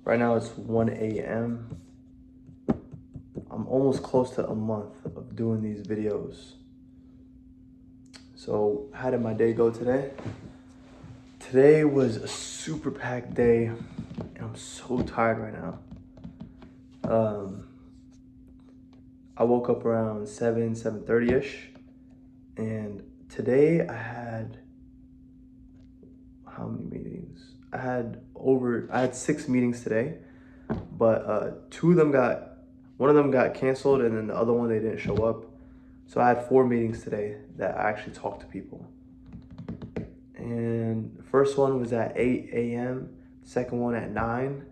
Right now it's 1 a.m. I'm almost close to a month of doing these videos. So how did my day go today? Today was a super packed day and I'm so tired right now. I woke up around 7:30ish, and today I had how many meetings? I had 6 meetings today, but one of them got canceled, and then the other one they didn't show up. So I had 4 meetings today that I actually talked to people. And the first one was at 8 a.m., second one at 9,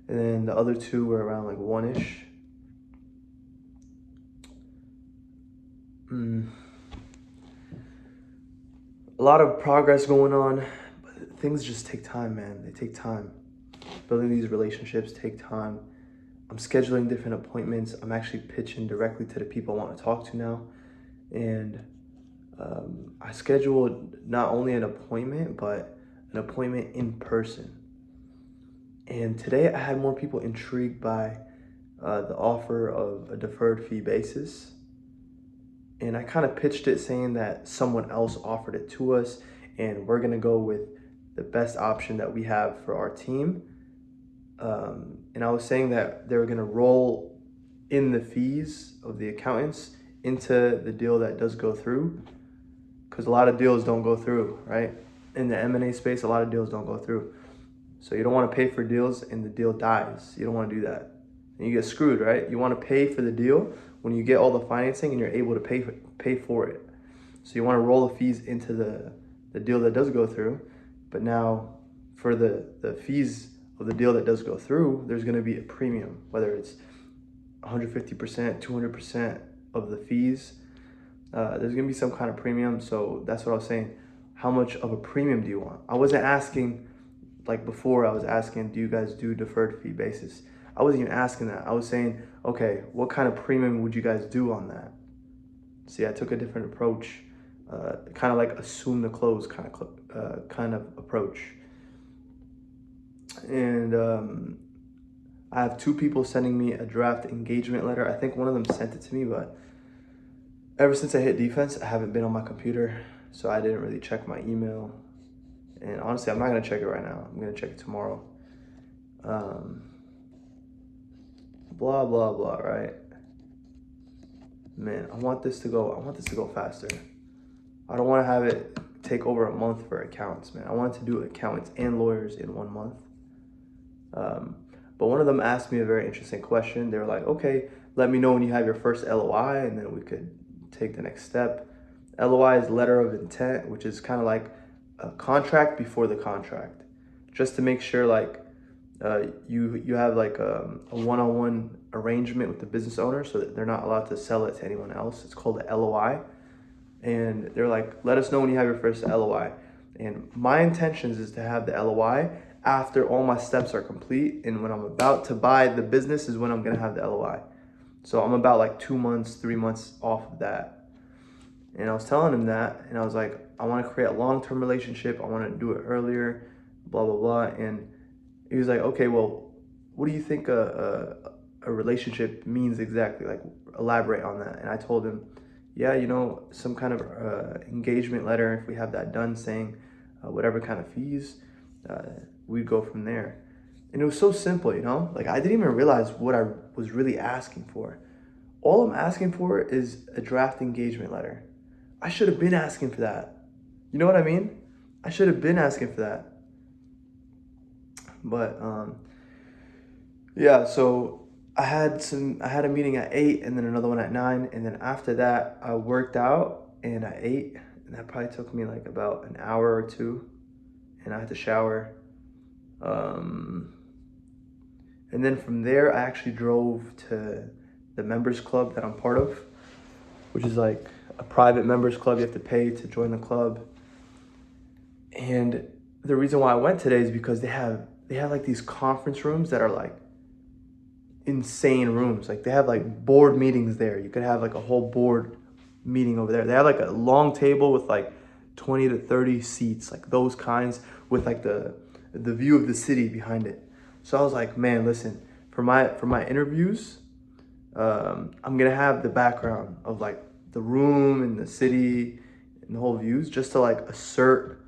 and then the other 2 were around like 1-ish. A lot of progress going on, but things just take time, man. They take time. Building these relationships take time. I'm scheduling different appointments. I'm actually pitching directly to the people I want to talk to now. And I scheduled not only an appointment, but an appointment in person. And today I had more people intrigued by the offer of a deferred fee basis. And I kind of pitched it saying that someone else offered it to us and we're gonna go with the best option that we have for our team. And I was saying that they were gonna roll in the fees of the accountants into the deal that does go through, because a lot of deals don't go through, right? In the M&A space, a lot of deals don't go through. So you don't wanna pay for deals and the deal dies. You don't wanna do that. And you get screwed, right? You wanna pay for the deal when you get all the financing and you're able to pay for it. So you wanna roll the fees into the deal that does go through. But now for the fees of the deal that does go through, there's gonna be a premium, whether it's 150%, 200% of the fees. There's gonna be some kind of premium. So that's what I was saying. How much of a premium do you want? I wasn't asking, like before I was asking, do you guys do deferred fee basis? I wasn't even asking that. I was saying, okay, what kind of premium would you guys do on that? See, I took a different approach, kind of like assume the close kind of approach. And I have 2 people sending me a draft engagement letter. I think one of them sent it to me, but ever since I hit defense, I haven't been on my computer, so I didn't really check my email. And honestly, I'm not gonna check it right now. I'm gonna check it tomorrow. Blah, blah, blah, right? Man, I want this to go faster. I don't want to have it take over a month for accountants, man. I want to do accountants and lawyers in 1 month. But one of them asked me a very interesting question. They were like, okay, let me know when you have your first LOI and then we could take the next step. LOI is letter of intent, which is kind of like a contract before the contract, just to make sure like you have like a one-on-one arrangement with the business owner so that they're not allowed to sell it to anyone else. It's called a LOI. And they're like, let us know when you have your first LOI. And my intentions is to have the LOI after all my steps are complete. And when I'm about to buy the business is when I'm gonna have the LOI. So I'm about like 2 months, 3 months off of that. And I was telling him that, and I was like, I wanna create a long-term relationship. I wanna do it earlier, blah, blah, blah. And he was like, okay, well, what do you think a relationship means exactly? Like, elaborate on that. And I told him, yeah, some kind of engagement letter, if we have that done, saying whatever kind of fees, we'd go from there. And it was so simple, like I didn't even realize what I was really asking for. All I'm asking for is a draft engagement letter. I should have been asking for that. You know what I mean? I should have been asking for that. But yeah, so I had a meeting at 8 and then another one at 9, and then after that I worked out and I ate, and that probably took me like about an hour or 2, and I had to shower. And then from there I actually drove to the members club that I'm part of, which is like a private members club. You have to pay to join the club. And the reason why I went today is because they have like these conference rooms that are like insane rooms. Like they have like board meetings there. You could have like a whole board meeting over there. They have like a long table with like 20 to 30 seats, like those kinds, with like the view of the city behind it. So I was like, man, listen, for my interviews, I'm gonna have the background of like the room and the city and the whole views, just to like assert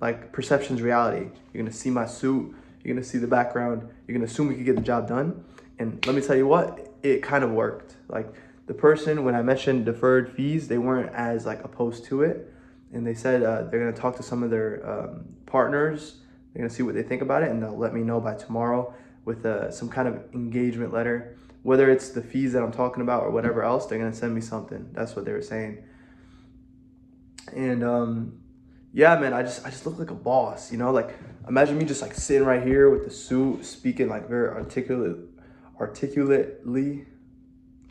like perception's reality. You're gonna see my suit, you're gonna see the background, you're gonna assume we could get the job done. And let me tell you what, it kind of worked. Like the person, when I mentioned deferred fees, they weren't as like opposed to it. And they said they're gonna talk to some of their partners. They're gonna see what they think about it, and they'll let me know by tomorrow with some kind of engagement letter. Whether it's the fees that I'm talking about or whatever else, they're gonna send me something. That's what they were saying. And yeah, man, I just look like a boss, you know? Like imagine me just like sitting right here with the suit, speaking like very articulately.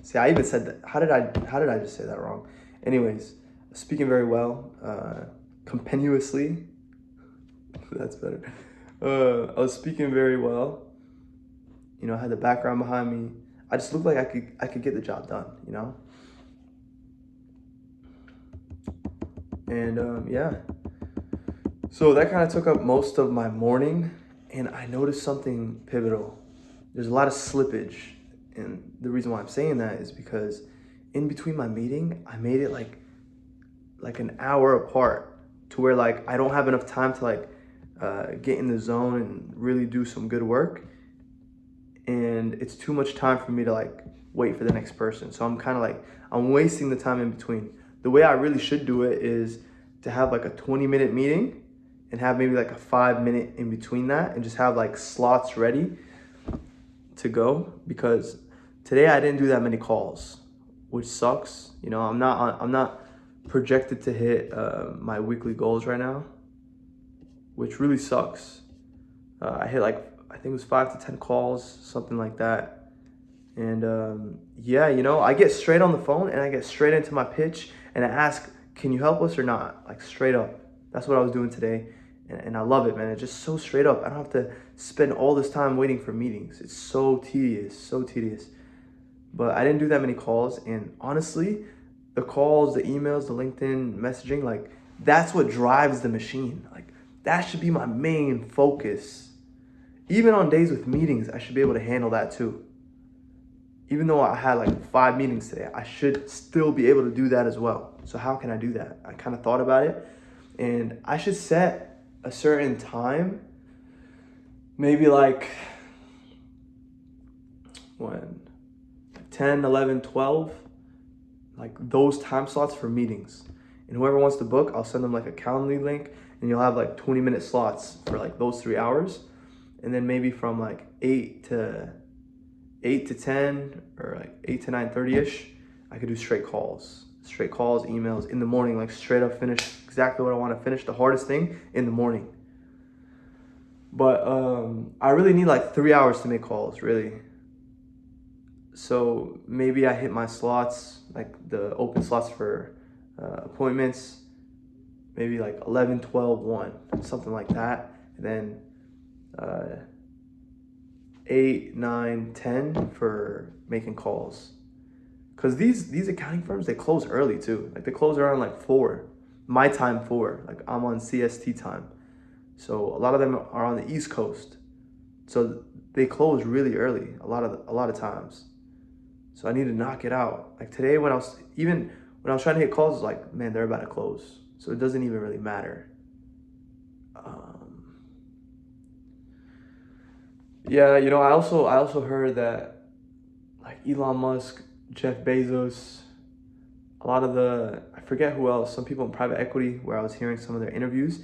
See, I even said that. How did I just say that wrong? Anyways, speaking very well, compendiously. That's better. I was speaking very well. You know, I had the background behind me. I just looked like I could get the job done, you know? And yeah. So that kind of took up most of my morning, and I noticed something pivotal. There's a lot of slippage, and the reason why I'm saying that is because in between my meeting, I made it like an hour apart, to where like I don't have enough time to like get in the zone and really do some good work, and it's too much time for me to like wait for the next person. So I'm kind of like I'm wasting the time in between. The way I really should do it is to have like a 20-minute meeting and have maybe like a 5-minute in between that, and just have like slots ready to go, because today I didn't do that many calls, which sucks. You know, I'm not projected to hit my weekly goals right now, which really sucks. I hit like, I think it was 5 to 10 calls, something like that. And yeah, you know, I get straight on the phone and I get straight into my pitch and I ask, can you help us or not? Like straight up. That's what I was doing today. And I love it, man. It's just so straight up. I don't have to spend all this time waiting for meetings. It's so tedious, so tedious. But I didn't do that many calls. And honestly, the calls, the emails, the LinkedIn messaging, like that's what drives the machine. Like that should be my main focus. Even on days with meetings, I should be able to handle that too. Even though I had like 5 meetings today, I should still be able to do that as well. So how can I do that? I kind of thought about it, and I should set a certain time, maybe like when 10, 11, 12, like those time slots for meetings. And whoever wants to book, I'll send them like a Calendly link, and you'll have like 20-minute slots for like those 3 hours. And then maybe from like 8 to 10, or like 8 to 9:30ish, I could do straight calls, emails in the morning, like straight up finish exactly what I want to finish, the hardest thing in the morning. But I really need like 3 hours to make calls, really. So maybe I hit my slots, like the open slots for appointments, maybe like 11, 12, 1, something like that. And then 8, 9, 10 for making calls. Because these accounting firms, they close early too. Like they close around like 4, my time 4. Like I'm on CST time. So a lot of them are on the East Coast. So they close really early a lot of times. So I need to knock it out. Like today when I was trying to hit calls, it's like, man, they're about to close. So it doesn't even really matter. Yeah, you know, I also heard that like Elon Musk, Jeff Bezos, a lot of I forget who else, some people in private equity, where I was hearing some of their interviews,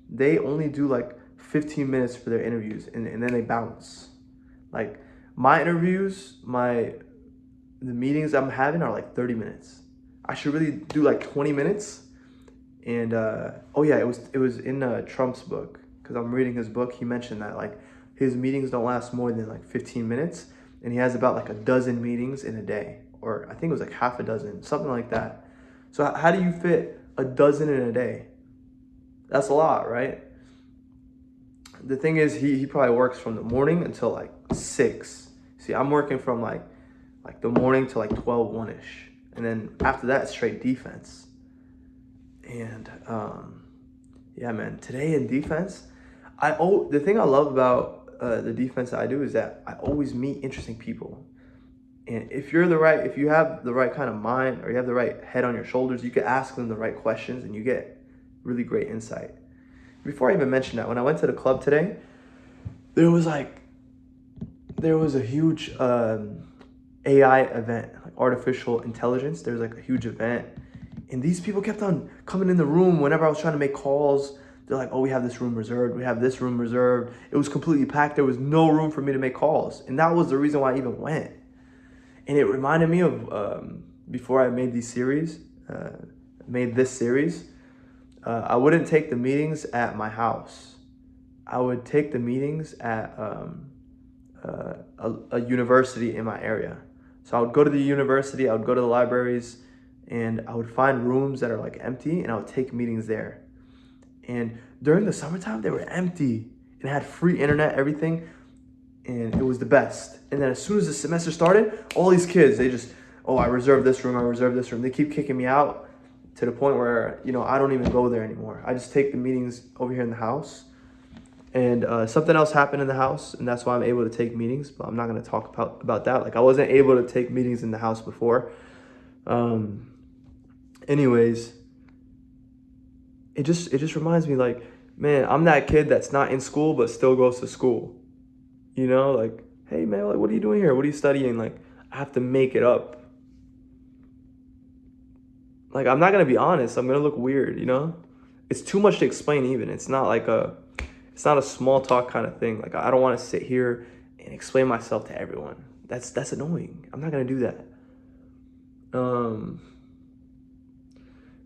they only do like 15 minutes for their interviews, and then they bounce. Like my interviews, the meetings I'm having are like 30 minutes. I should really do like 20 minutes. And oh yeah, it was in Trump's book, because I'm reading his book. He mentioned that like his meetings don't last more than like 15 minutes, and he has about like a dozen meetings in a day, or I think it was like half a dozen, something like that. So how do you fit a dozen in a day? That's a lot, right? The thing is, he probably works from the morning until like 6. See, I'm working from like the morning to like 12, 1-ish. And then after that, straight defense. And yeah, man, today in defense, the thing I love about the defense that I do is that I always meet interesting people. And if you have the right kind of mind, or you have the right head on your shoulders, you can ask them the right questions and you get really great insight. Before I even mention that, when I went to the club today, there was a huge AI event, like artificial intelligence. There was like a huge event, and these people kept on coming in the room whenever I was trying to make calls. They're like, oh, we have this room reserved. We have this room reserved. It was completely packed. There was no room for me to make calls. And that was the reason why I even went. And it reminded me of before I made this series, I wouldn't take the meetings at my house. I would take the meetings at a university in my area. So I would go to the university, I would go to the libraries, and I would find rooms that are like empty, and I would take meetings there. And during the summertime, they were empty and had free internet, everything, and it was the best. And then as soon as the semester started, all these kids, they just, oh, I reserved this room, I reserved this room. They keep kicking me out to the point where, I don't even go there anymore. I just take the meetings over here in the house. And something else happened in the house, and that's why I'm able to take meetings, but I'm not going to talk about that. Like, I wasn't able to take meetings in the house before. Anyways, it just reminds me, like, man, I'm that kid that's not in school but still goes to school. Like, hey, man, like, what are you doing here? What are you studying? Like, I have to make it up. Like, I'm not going to be honest. I'm going to look weird, It's too much to explain even. It's not a small talk kind of thing. Like, I don't want to sit here and explain myself to everyone. That's annoying. I'm not going to do that.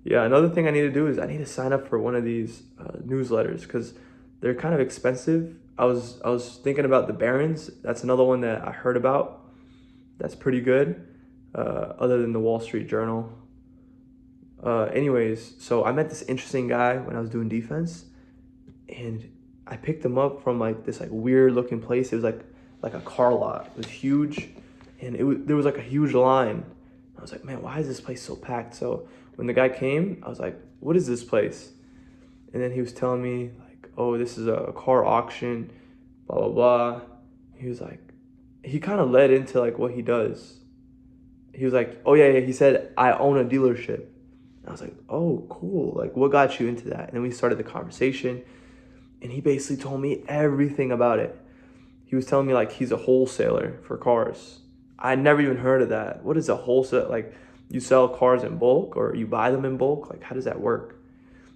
Yeah, another thing I need to do is I need to sign up for one of these newsletters because they're kind of expensive. I was thinking about the Barron's. That's another one that I heard about. That's pretty good, other than the Wall Street Journal. Anyways, so I met this interesting guy when I was doing defense, and I picked him up from like this like weird looking place. It was like a car lot. It was huge, and there was like a huge line. I was like, man, why is this place so packed? So when the guy came, I was like, what is this place? And then he was telling me like, oh, this is a car auction, blah, blah, blah. He was like, he kind of led into like what he does. He was like, oh yeah, he said, I own a dealership. And I was like, oh, cool. Like, what got you into that? And then we started the conversation, and he basically told me everything about it. He was telling me like he's a wholesaler for cars. I never even heard of that. What is a wholesale? Like, you sell cars in bulk or you buy them in bulk? Like, how does that work?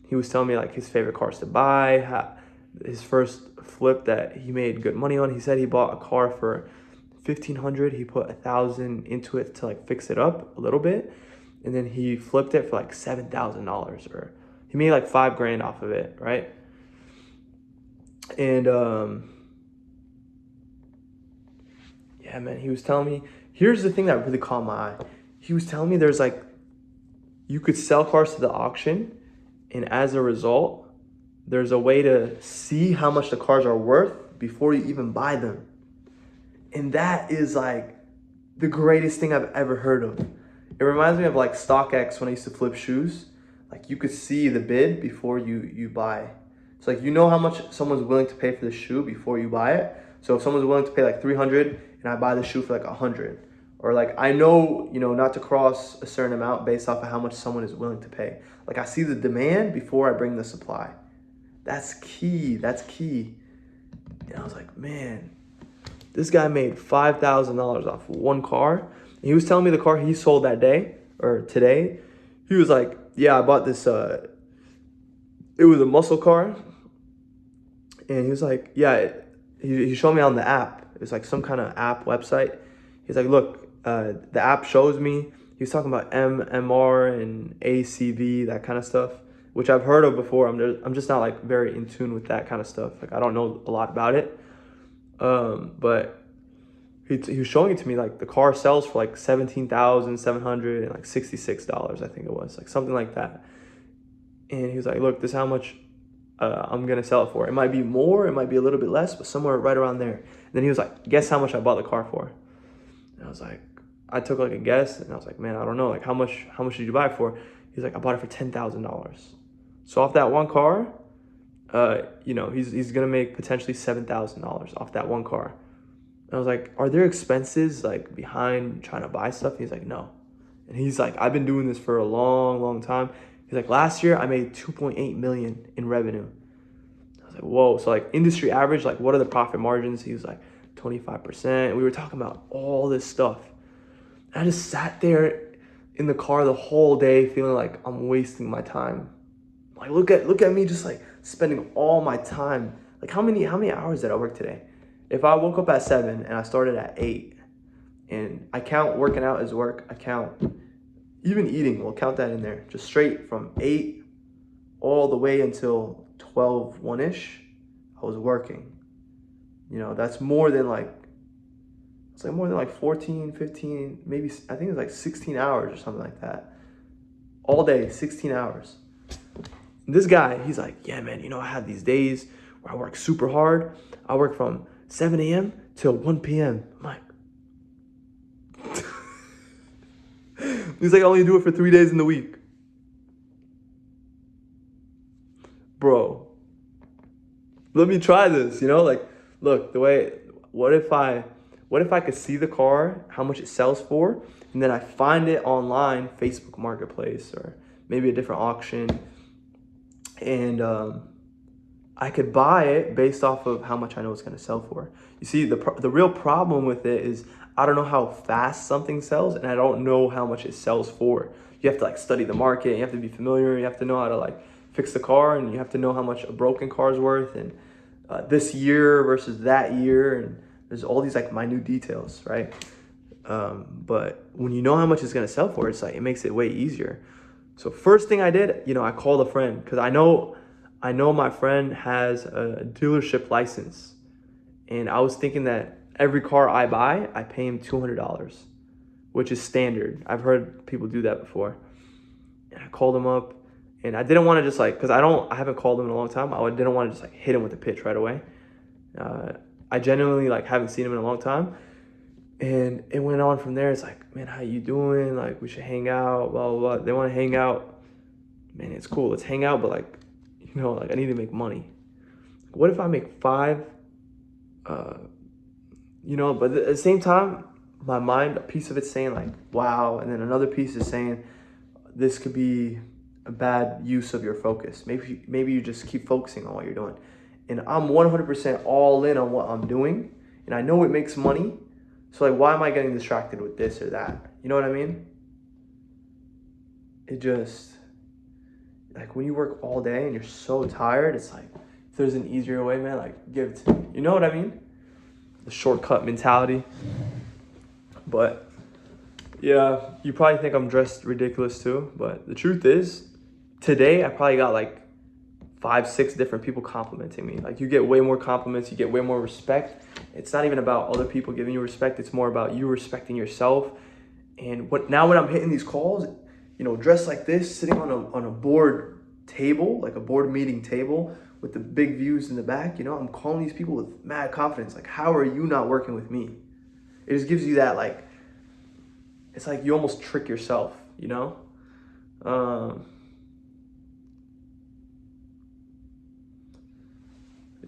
He was telling me like his favorite cars to buy, his first flip that he made good money on. He said he bought a car for $1,500. He put $1,000 into it to like fix it up a little bit, and then he flipped it for like $7,000, or he made like $5,000 off of it, right? And yeah, man, he was telling me, here's the thing that really caught my eye. He was telling me there's like, you could sell cars to the auction, and as a result, there's a way to see how much the cars are worth before you even buy them. And that is like the greatest thing I've ever heard of. It reminds me of like StockX when I used to flip shoes. Like, you could see the bid before you buy. So like, how much someone's willing to pay for the shoe before you buy it. So if someone's willing to pay like $300 and I buy the shoe for like $100, or like, I know, not to cross a certain amount based off of how much someone is willing to pay. Like, I see the demand before I bring the supply. That's key. And I was like, man, this guy made $5,000 off one car. And he was telling me the car he sold that day or today. He was like, yeah, I bought this, it was a muscle car. And he was like, yeah, he showed me on the app. It was like some kind of app website. He's like, look, the app shows me. He was talking about MMR and ACV, that kind of stuff, which I've heard of before. I'm just not like very in tune with that kind of stuff. Like, I don't know a lot about it. But he was showing it to me, like the car sells for like $17,700 and like $66, I think it was, like something like that. And he was like, look, this is how much I'm gonna sell it for. It might be more, it might be a little bit less, but somewhere right around there. And then he was like, guess how much I bought the car for? And I was like, I took like a guess, and I was like, man, I don't know. Like, how much did you buy it for? He's like, I bought it for $10,000. So off that one car, he's gonna make potentially $7,000 off that one car. And I was like, are there expenses like behind trying to buy stuff? And he's like, no. And he's like, I've been doing this for a long, long time. He's like, last year I made 2.8 million in revenue. I was like, whoa. So like industry average, like what are the profit margins? He was like 25%. We were talking about all this stuff. And I just sat there in the car the whole day feeling like I'm wasting my time. Like look at me just like spending all my time. Like how many hours did I work today? If I woke up at 7 and I started at 8, and I count working out as work, I count even eating, we'll count that in there. Just straight from 8 all the way until 12, 1-ish, I was working. That's more than like, it's like more than like 14, 15, maybe, I think it's like 16 hours or something like that. All day, 16 hours. This guy, he's like, yeah, man, I have these days where I work super hard. I work from 7 a.m. till 1 p.m. I'm like, he's like, I only do it for 3 days in the week. Bro, let me try this, like, look, what if I could see the car, how much it sells for, and then I find it online, Facebook Marketplace, or maybe a different auction, and I could buy it based off of how much I know it's going to sell for. You see, the real problem with it is I don't know how fast something sells, and I don't know how much it sells for. You have to like study the market, you have to be familiar, you have to know how to like fix the car, and you have to know how much a broken car is worth, and this year versus that year, and there's all these like minute details, right? But when you know how much it's going to sell for, it's like it makes it way easier. So first thing I did, I called a friend because I know my friend has a dealership license, and I was thinking that every car I buy, I pay him $200, which is standard. I've heard people do that before. And I called him up, and I didn't want to just like, because I haven't called him in a long time. I didn't want to just like hit him with the pitch right away. I genuinely like haven't seen him in a long time. And it went on from there. It's like, man, how you doing? Like, we should hang out, blah, blah, blah. They want to hang out. Man, it's cool. Let's hang out, but like, like I need to make money. What if I make 5? But at the same time, my mind, a piece of it's saying like, wow. And then another piece is saying, this could be a bad use of your focus. Maybe you just keep focusing on what you're doing. And I'm 100% all in on what I'm doing. And I know it makes money. So like, why am I getting distracted with this or that? You know what I mean? It just, like when you work all day and you're so tired, it's like, if there's an easier way, man, like give it to me. You know what I mean? The shortcut mentality. But yeah, you probably think I'm dressed ridiculous too. But the truth is, today I probably got like 5, 6 different people complimenting me. Like you get way more compliments, you get way more respect. It's not even about other people giving you respect. It's more about you respecting yourself. And when I'm hitting these calls, dressed like this, sitting on a board table, like a board meeting table with the big views in the back, I'm calling these people with mad confidence. Like, how are you not working with me? It just gives you that, like, it's like you almost trick yourself,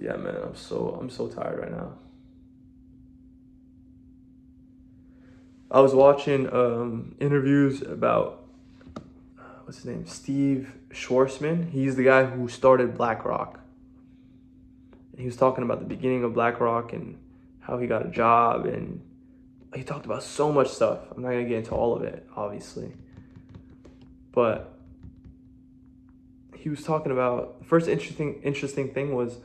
Yeah, man, I'm so tired right now. I was watching interviews about what's his name, Steve Schwarzman. He's the guy who started BlackRock. And he was talking about the beginning of BlackRock and how he got a job, and he talked about so much stuff. I'm not gonna get into all of it, obviously, but he was talking about the first interesting thing was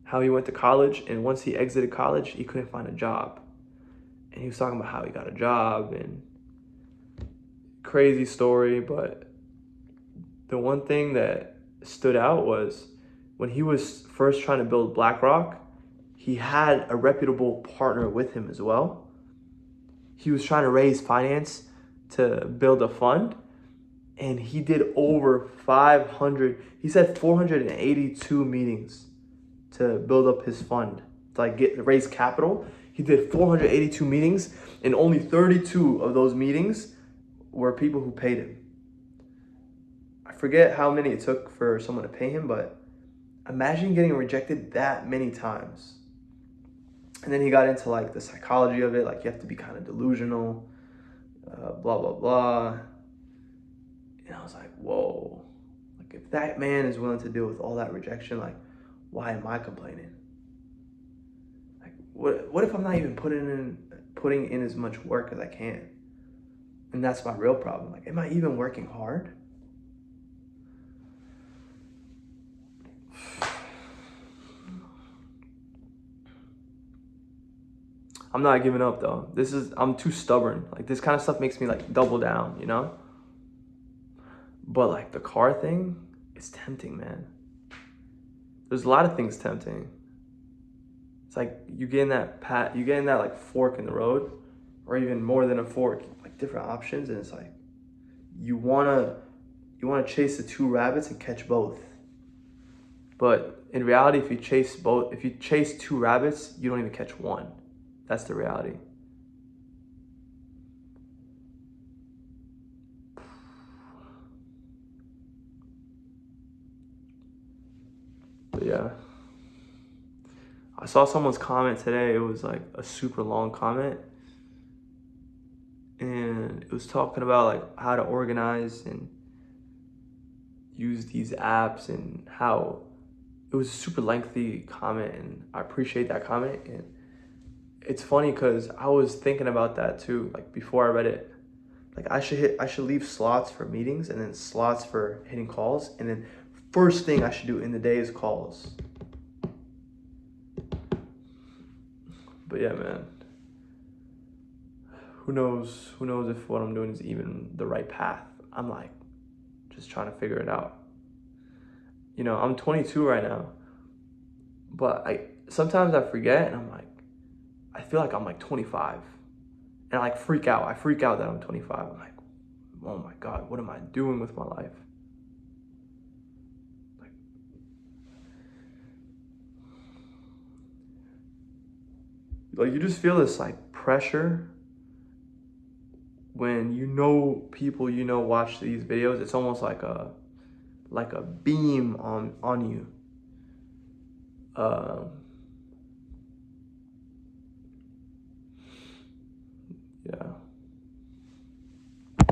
how he went to college, and once he exited college, he couldn't find a job. And he was talking about how he got a job, and crazy story. But the one thing that stood out was when he was first trying to build BlackRock, he had a reputable partner with him as well. He was trying to raise finance to build a fund, and he did over 500, he said 482 meetings to build up his fund, to like raise capital. He did 482 meetings, and only 32 of those meetings were people who paid him. I forget how many it took for someone to pay him, but Imagine getting rejected that many times. And then he got into like the psychology of it, like you have to be kind of delusional, blah, blah, blah. And I was like, whoa, like if that man is willing to deal with all that rejection, like why am I complaining? Like what if I'm not even putting in as much work as I can? And that's my real problem. Like, am I even working hard? I'm not giving up though. I'm too stubborn. Like this kind of stuff makes me like double down, you know? But like the car thing is tempting, man. There's a lot of things tempting. It's like you get in that like fork in the road, or even more than a fork, like different options, and it's like you wanna chase the two rabbits and catch both. But in reality, if you chase two rabbits, you don't even catch one. That's the reality. But yeah. I saw someone's comment today. It was like a super long comment. And it was talking about like how to organize and use these apps, and how it was a super lengthy comment, and I appreciate that comment. And it's funny because I was thinking about that too, like before I read it. Like I should leave slots for meetings and then slots for hitting calls, and then first thing I should do in the day is calls. But yeah, man. Who knows if what I'm doing is even the right path. I'm like just trying to figure it out. You know, I'm 22 right now, but sometimes I forget, and I'm like, I feel like I'm like 25, and I like freak out. I freak out that I'm 25. I'm like, oh my God, what am I doing with my life? Like you just feel this like pressure when people watch these videos. It's almost like a beam on you.